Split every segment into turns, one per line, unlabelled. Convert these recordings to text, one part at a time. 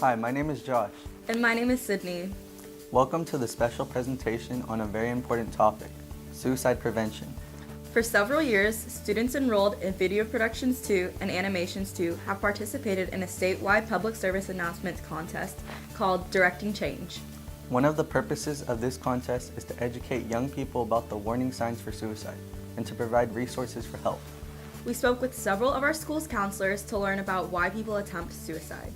Hi, my name is Josh.
And my name is Sydney.
Welcome to the special presentation on a very important topic, suicide prevention.
For several years, students enrolled in Video Productions 2 and Animations 2 have participated in a statewide public service announcements contest called Directing Change.
One of the purposes of this contest is to educate young people about the warning signs for suicide and to provide resources for help.
We spoke with several of our school's counselors to learn about why people attempt suicide.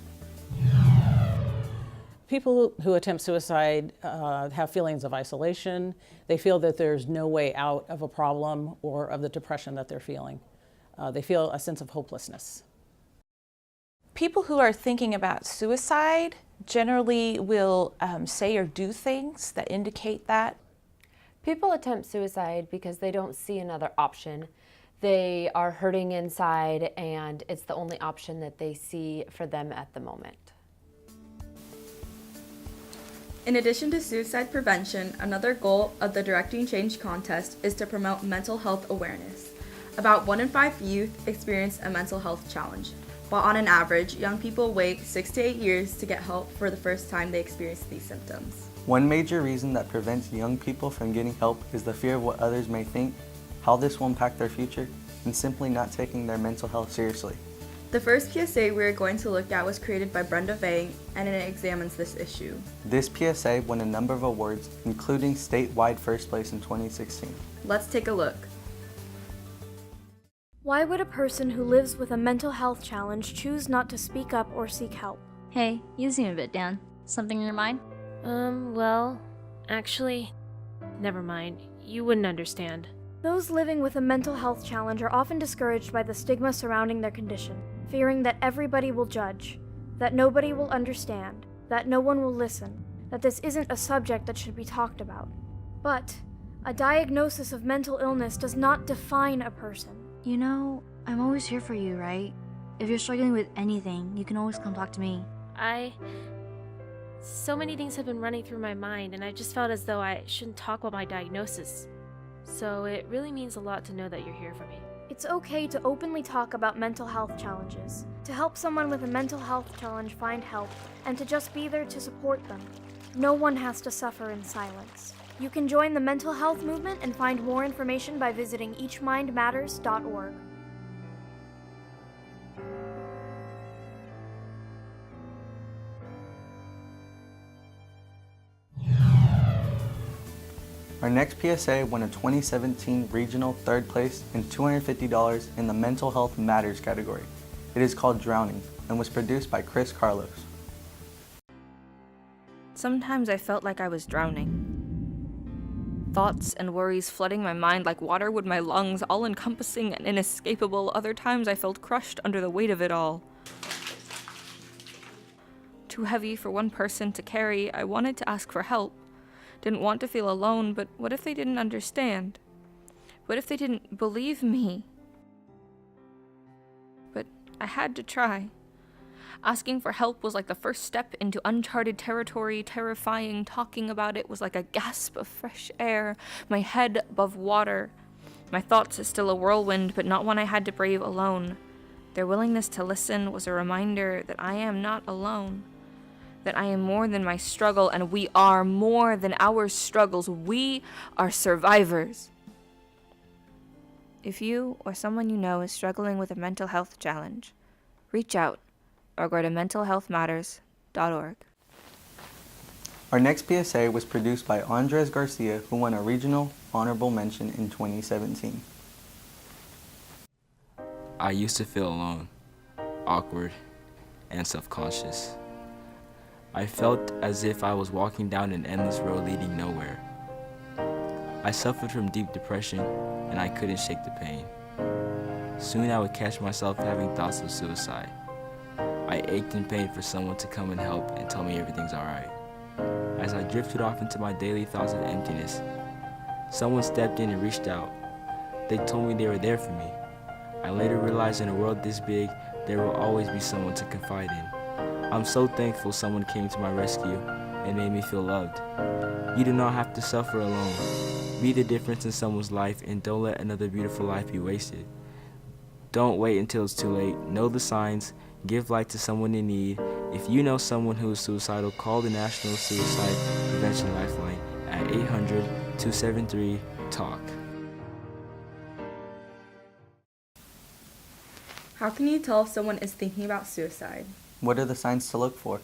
People who attempt suicide have feelings of isolation. They feel that there's no way out of a problem or of the depression that they're feeling. They feel a sense of hopelessness.
People who are thinking about suicide generally will say or do things that indicate that.
People attempt suicide because they don't see another option. They are hurting inside and it's the only option that they see for them at the moment.
In addition to suicide prevention, another goal of the Directing Change contest is to promote mental health awareness. About 1 in 5 youth experience a mental health challenge, while on an average, young people wait 6 to 8 years to get help for the first time they experience these symptoms.
One major reason that prevents young people from getting help is the fear of what others may think, how this will impact their future, and simply not taking their mental health seriously.
The first PSA we are going to look at was created by Brenda Vang, and it examines this issue.
This PSA won a number of awards, including statewide first place in 2016.
Let's take a look.
Why would a person who lives with a mental health challenge choose not to speak up or seek help?
Hey, you seem a bit down. Something in your mind?
Well, actually, never mind. You wouldn't understand.
Those living with a mental health challenge are often discouraged by the stigma surrounding their condition, fearing that everybody will judge, that nobody will understand, that no one will listen, that this isn't a subject that should be talked about. But a diagnosis of mental illness does not define a person.
You know, I'm always here for you, right? If you're struggling with anything, you can always come talk to me.
So many things have been running through my mind, and I just felt as though I shouldn't talk about my diagnosis. So it really means a lot to know that you're here for me.
It's okay to openly talk about mental health challenges, to help someone with a mental health challenge find help, and to just be there to support them. No one has to suffer in silence. You can join the mental health movement and find more information by visiting eachmindmatters.org.
Our next PSA won a 2017 regional 3rd place and $250 in the Mental Health Matters category. It is called Drowning and was produced by Chris Carlos.
Sometimes I felt like I was drowning. Thoughts and worries flooding my mind like water would my lungs, all-encompassing and inescapable. Other times I felt crushed under the weight of it all. Too heavy for one person to carry, I wanted to ask for help. Didn't want to feel alone, but what if they didn't understand? What if they didn't believe me? But I had to try. Asking for help was like the first step into uncharted territory, terrifying. Talking about it was like a gasp of fresh air, my head above water. My thoughts are still a whirlwind, but not one I had to brave alone. Their willingness to listen was a reminder that I am not alone. That I am more than my struggle, and we are more than our struggles. We are survivors. If you or someone you know is struggling with a mental health challenge, reach out or go to mentalhealthmatters.org.
Our next PSA was produced by Andres Garcia, who won a regional honorable mention in 2017.
I used to feel alone, awkward, and self-conscious. I felt as if I was walking down an endless road leading nowhere. I suffered from deep depression, and I couldn't shake the pain. Soon I would catch myself having thoughts of suicide. I ached in pain for someone to come and help and tell me everything's alright. As I drifted off into my daily thoughts of emptiness, someone stepped in and reached out. They told me they were there for me. I later realized in a world this big, there will always be someone to confide in. I'm so thankful someone came to my rescue and made me feel loved. You do not have to suffer alone. Be the difference in someone's life and don't let another beautiful life be wasted. Don't wait until it's too late. Know the signs. Give light to someone in need. If you know someone who is suicidal, call the National Suicide Prevention Lifeline at 800-273-TALK.
How can you tell if someone is thinking about suicide?
What are the signs to look for?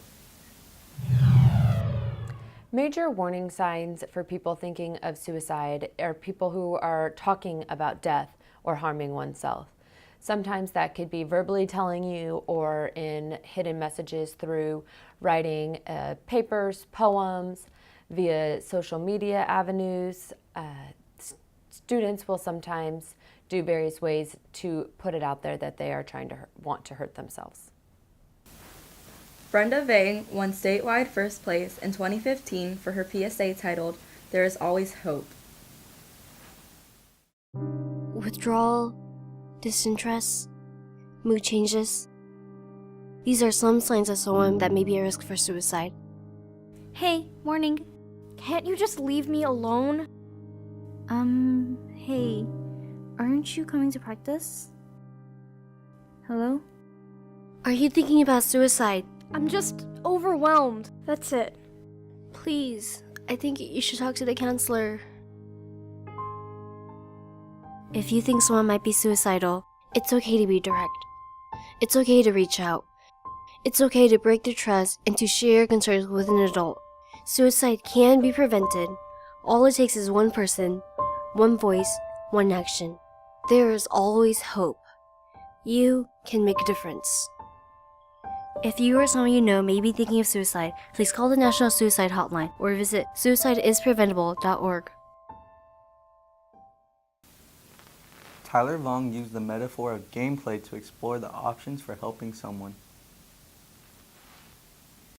Major warning signs for people thinking of suicide are people who are talking about death or harming oneself. Sometimes that could be verbally telling you or in hidden messages through writing papers, poems, via social media avenues. Students will sometimes do various ways to put it out there that they are want to hurt themselves.
Brenda Vang won statewide first place in 2015 for her PSA titled, "There is Always Hope."
Withdrawal, disinterest, mood changes. These are some signs of someone that may be at risk for suicide.
Hey, morning. Can't you just leave me alone?
Hey, aren't you coming to practice? Hello?
Are you thinking about suicide?
I'm just overwhelmed. That's it.
Please, I think you should talk to the counselor. If you think someone might be suicidal, it's okay to be direct. It's okay to reach out. It's okay to break the trust and to share your concerns with an adult. Suicide can be prevented. All it takes is one person, one voice, one action. There is always hope. You can make a difference. If you or someone you know may be thinking of suicide, please call the National Suicide Hotline or visit suicideispreventable.org.
Tyler Vong used the metaphor of gameplay to explore the options for helping someone.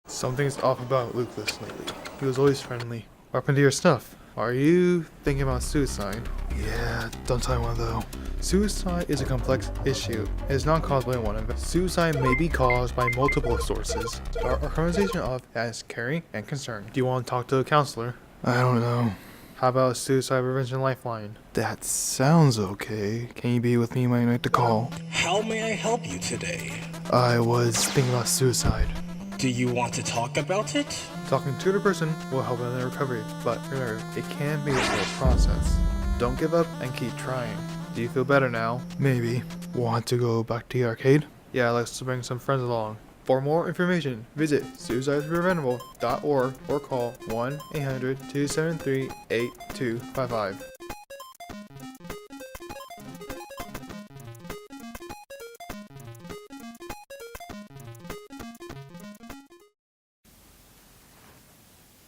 Something's off about Lucas lately. He was always friendly. What happened to your stuff? Are you thinking about suicide? Yeah, don't tell anyone though. Suicide is a complex issue. It is not caused by one event. Suicide may be caused by multiple sources. Start our conversation off as caring and concerned. Do you want to talk to a counselor? I don't know. How about a suicide prevention lifeline? That sounds okay. Can you be with me when I make the call?
How may I help you today?
I was thinking about suicide.
Do you want to talk about it?
Talking to the person will help in their recovery, but remember, it can be a slow process. Don't give up and keep trying. Do you feel better now? Maybe. Want to go back to the arcade? Yeah, let's bring some friends along. For more information, visit suicidepreventable.org or call 1-800-273-8255.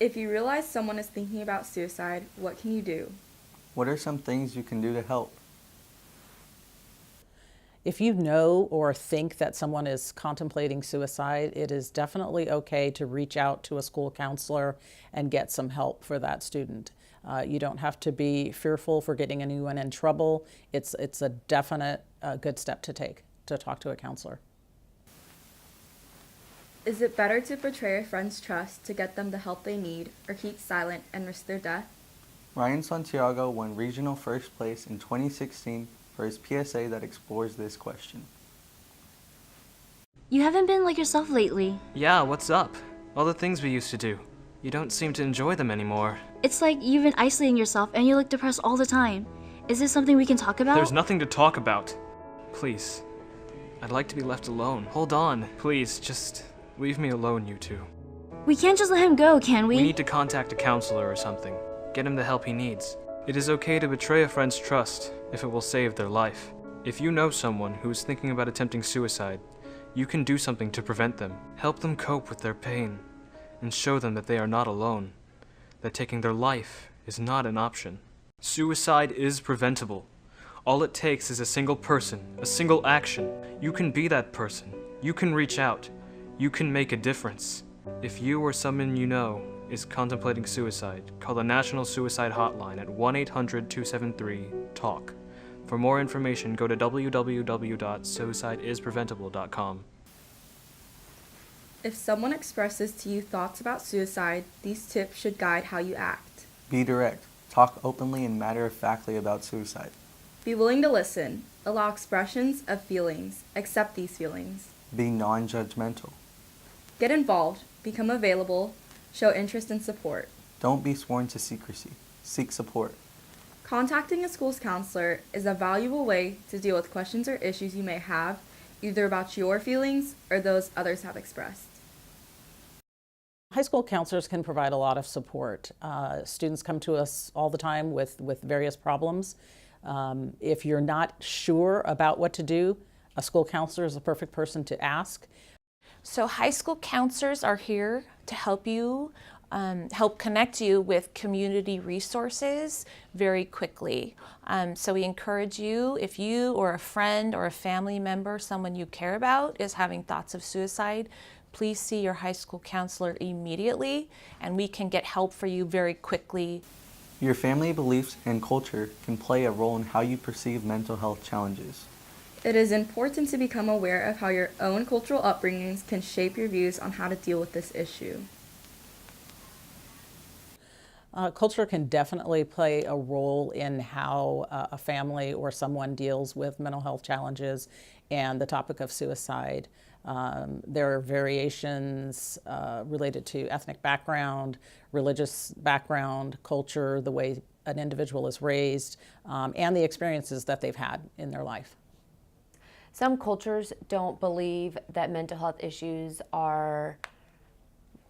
If you realize someone is thinking about suicide, what can you do?
What are some things you can do to help?
If you know or think that someone is contemplating suicide, it is definitely okay to reach out to a school counselor and get some help for that student. You don't have to be fearful for getting anyone in trouble. It's a definite good step to take, to talk to a counselor.
Is it better to betray a friend's trust to get them the help they need, or keep silent and risk their death?
Ryan Santiago won regional first place in 2016 for his PSA that explores this question.
You haven't been like yourself lately.
Yeah, what's up? All the things we used to do. You don't seem to enjoy them anymore.
It's like you've been isolating yourself and you look depressed all the time. Is this something we can talk about?
There's nothing to talk about. Please. I'd like to be left alone. Hold on. Please, just leave me alone, you two.
We can't just let him go, can we?
We need to contact a counselor or something. Get him the help he needs. It is okay to betray a friend's trust if it will save their life. If you know someone who is thinking about attempting suicide, you can do something to prevent them. Help them cope with their pain and show them that they are not alone, that taking their life is not an option. Suicide is preventable. All it takes is a single person, a single action. You can be that person. You can reach out. You can make a difference. If you or someone you know is contemplating suicide, call the National Suicide Hotline at 1-800-273-TALK. For more information, go to www.suicideispreventable.com.
If someone expresses to you thoughts about suicide, these tips should guide how you act.
Be direct. Talk openly and matter-of-factly about suicide.
Be willing to listen. Allow expressions of feelings. Accept these feelings.
Be non-judgmental.
Get involved. Become available. Show interest and support.
Don't be sworn to secrecy. Seek support.
Contacting a school's counselor is a valuable way to deal with questions or issues you may have, either about your feelings or those others have expressed.
High school counselors can provide a lot of support. Students come to us all the time with various problems. If you're not sure about what to do, a school counselor is the perfect person to ask.
So high school counselors are here to help you, help connect you with community resources very quickly. So we encourage you, if you or a friend or a family member, someone you care about, is having thoughts of suicide, please see your high school counselor immediately, and we can get help for you very quickly.
Your family beliefs and culture can play a role in how you perceive mental health challenges.
It is important to become aware of how your own cultural upbringings can shape your views on how to deal with this issue.
Culture can definitely play a role in how a family or someone deals with mental health challenges and the topic of suicide. There are variations related to ethnic background, religious background, culture, the way an individual is raised, and the experiences that they've had in their life.
Some cultures don't believe that mental health issues are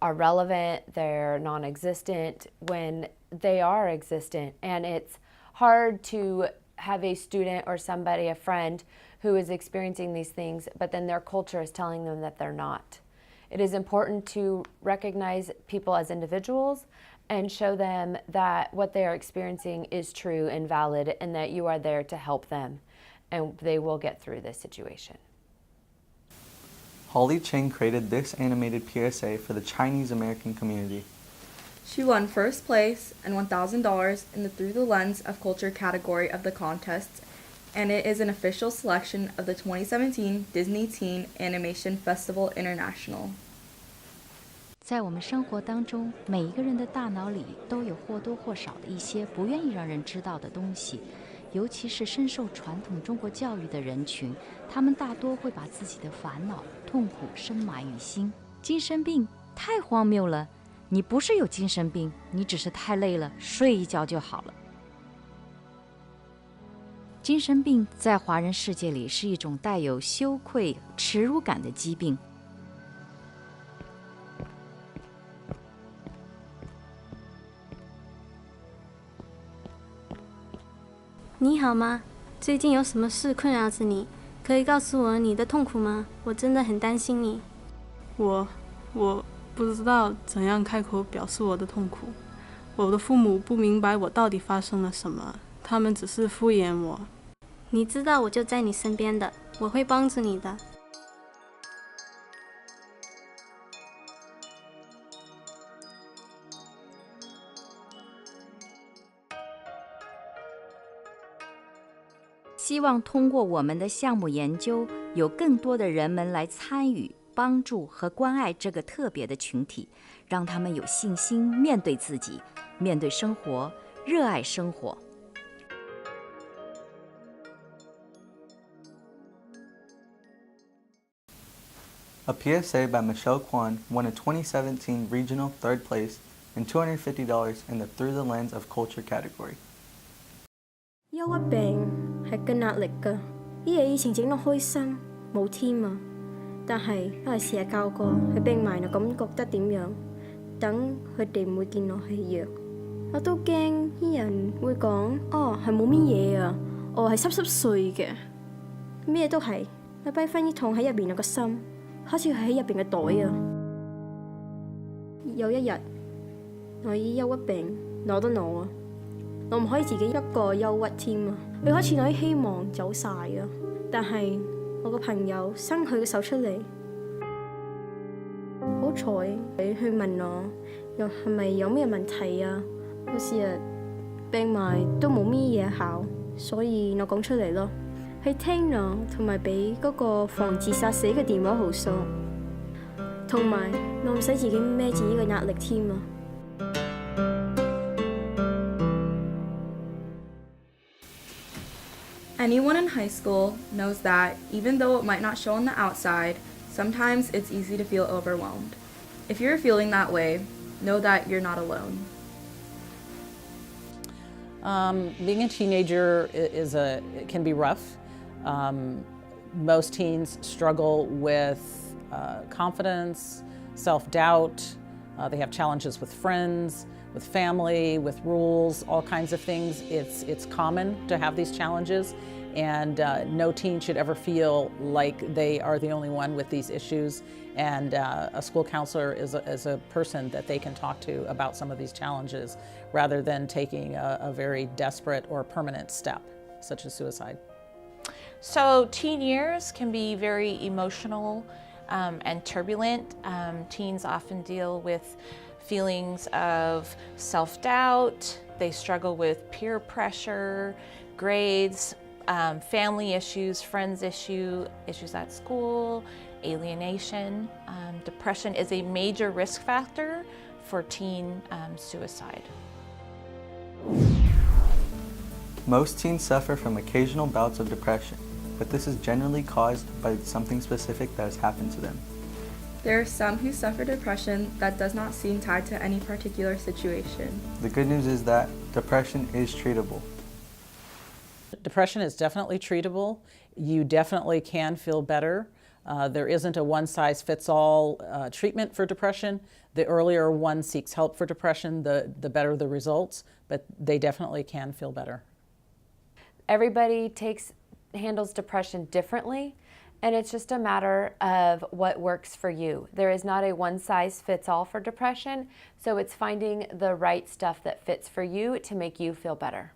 relevant, they're non-existent, when they are existent. And it's hard to have a student or somebody, a friend, who is experiencing these things, but then their culture is telling them that they're not. It is important to recognize people as individuals and show them that what they are experiencing is true and valid, and that you are there to help them, and they will get through this situation.
Holly Cheng created this animated PSA for the Chinese American community.
She won first place and $1,000 in the Through the Lens of Culture category of the contest, and it is an official selection of the 2017 Disney Teen Animation Festival International.
在我们生活当中，每一个人的大脑里都有或多或少的一些不愿意让人知道的东西，尤其是深受传统中国教育的人群，他们大多会把自己的烦恼、痛苦深埋于心。精神病太荒谬了，你不是有精神病，你只是太累了，睡一觉就好了。精神病在华人世界里是一种带有羞愧、耻辱感的疾病。
你好吗？最近有什么事困扰着你？可以告诉我你的痛苦吗？我真的很担心你。
我不知道怎样开口表示我的痛苦。我的父母不明白我到底发生了什么，他们只是敷衍我。
你知道我就在你身边的，我会帮助你的。
希望通过我们的项目研究，有更多的人们来参与、帮助和关爱这个特别的群体，让他们有信心面对自己，面对生活，热爱生活。
A PSA by Michelle Kwan won a 2017 regional third place and $250 in the Through the Lens of Culture category.
憂鬱病係更壓力㗎，啲嘢以前整得開心冇添啊，但係都係試下教過佢病埋就咁覺得點樣，等佢哋唔會見我係弱。我都驚啲人會講，哦係冇乜嘢啊，我係濕碎嘅，咩都係，我跛翻啲痛喺入邊有個心，好似佢喺入邊嘅袋啊。有一日，我啲憂鬱病攞得我啊！我唔可以自己一個憂鬱添啊！佢開始我啲希望走晒啊！但係我個朋友伸佢嘅手出嚟，好彩佢去問我，又係咪有咩問題啊？我試日病埋都冇咩嘢考，所以我講出嚟咯。佢聽我，同埋俾嗰個防自殺死嘅電話號數，同埋我唔使自己孭住呢個壓力添啊！
Anyone in high school knows that, even though it might not show on the outside, sometimes it's easy to feel overwhelmed. If you're feeling that way, know that you're not alone.
Being a teenager it can be rough. Most teens struggle with confidence, self-doubt. They have challenges with friends, with family, with rules, all kinds of things. It's common to have these challenges, and no teen should ever feel like they are the only one with these issues. And a school counselor is a person that they can talk to about some of these challenges, rather than taking a very desperate or permanent step, such as suicide.
So teen years can be very emotional and turbulent. Teens often deal with feelings of self-doubt. They struggle with peer pressure, grades, family issues, friends issues at school, alienation. Depression is a major risk factor for teen suicide.
Most teens suffer from occasional bouts of depression, but this is generally caused by something specific that has happened to them.
There are some who suffer depression that does not seem tied to any particular situation.
The good news is that depression is treatable.
Depression is definitely treatable. You definitely can feel better. There isn't a one-size-fits-all treatment for depression. The earlier one seeks help for depression, the better the results, but they definitely can feel better.
Everybody handles depression differently, and it's just a matter of what works for you. There is not a one-size-fits-all for depression, so it's finding the right stuff that fits for you to make you feel better.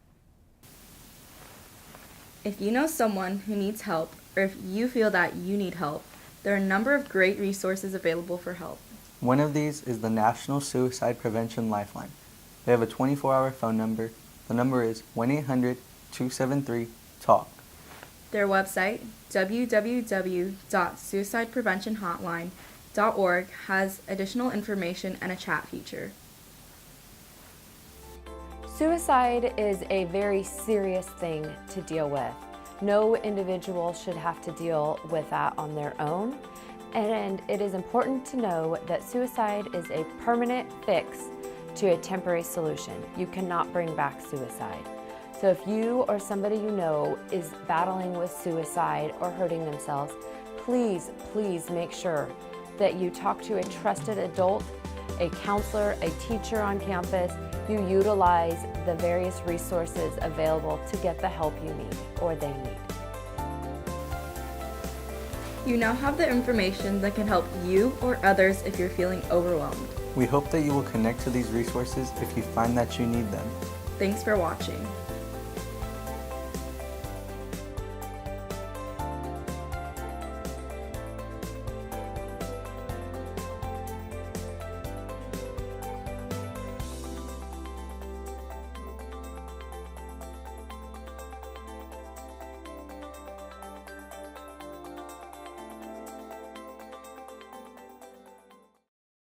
If you know someone who needs help, or if you feel that you need help, there are a number of great resources available for help.
One of these is the National Suicide Prevention Lifeline. They have a 24-hour phone number. The number is 1-800-273-TALK.
Their website, www.suicidepreventionhotline.org, has additional information and a chat feature.
Suicide is a very serious thing to deal with. No individual should have to deal with that on their own. And it is important to know that suicide is a permanent fix to a temporary solution. You cannot bring back suicide. So if you or somebody you know is battling with suicide or hurting themselves, please, please make sure that you talk to a trusted adult, a counselor, a teacher on campus. You utilize the various resources available to get the help you need or they need.
You now have the information that can help you or others if you're feeling overwhelmed.
We hope that you will connect to these resources if you find that you need them.
Thanks for watching.